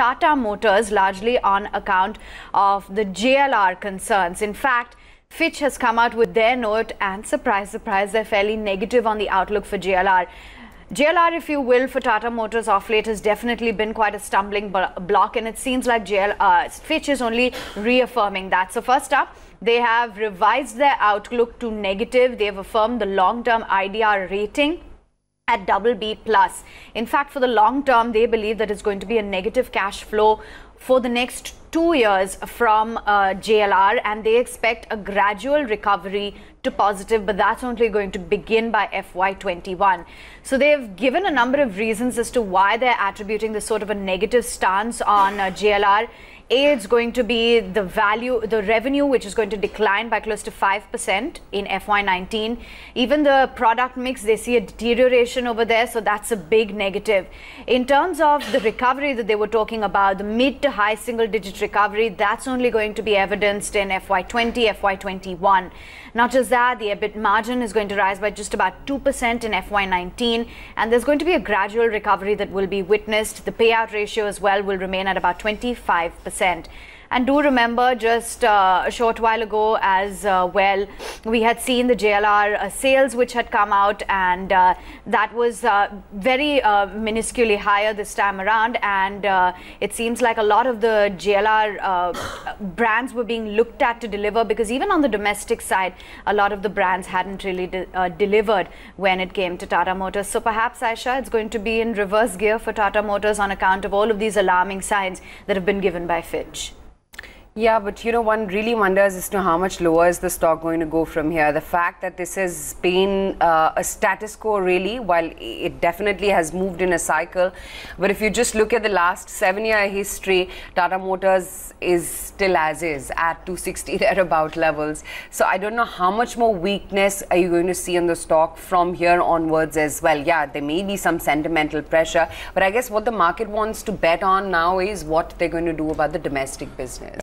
Tata Motors, largely on account of the JLR concerns. In fact, Fitch has come out with their note and surprise, surprise, they're fairly negative on the outlook for JLR. JLR, if you will, for Tata Motors off late has definitely been quite a stumbling block, and it seems like Fitch is only reaffirming that. So first up, they have revised their outlook to negative. They have affirmed the long-term IDR rating at BB+. In fact, for the long term, they believe that it's going to be a negative cash flow for the next 2 years from JLR, and they expect a gradual recovery to positive, but that's only going to begin by FY21. So they've given a number of reasons as to why they're attributing this sort of a negative stance on JLR. It's going to be the revenue, which is going to decline by close to 5% in FY19. Even the product mix, they see a deterioration over there, so that's a big negative. In terms of the recovery that they were talking about, the mid to high single-digit recovery, that's only going to be evidenced in FY20, FY21. Not just that, the EBIT margin is going to rise by just about 2% in FY19, and there's going to be a gradual recovery that will be witnessed. The payout ratio as well will remain at about 25%. And do remember, just a short while ago as well, we had seen the JLR sales which had come out, and that was very minusculely higher this time around, and it seems like a lot of the JLR brands were being looked at to deliver, because even on the domestic side, a lot of the brands hadn't really delivered when it came to Tata Motors. So perhaps, Aisha, it's going to be in reverse gear for Tata Motors on account of all of these alarming signs that have been given by Fitch. Yeah, but you know, one really wonders as to how much lower is the stock going to go from here. The fact that this has been a status quo really, while it definitely has moved in a cycle, but if you just look at the last 7-year history, Tata Motors is still as is at 260 thereabout levels. So I don't know how much more weakness are you going to see in the stock from here onwards as well. Yeah, there may be some sentimental pressure, but I guess what the market wants to bet on now is what they're going to do about the domestic business.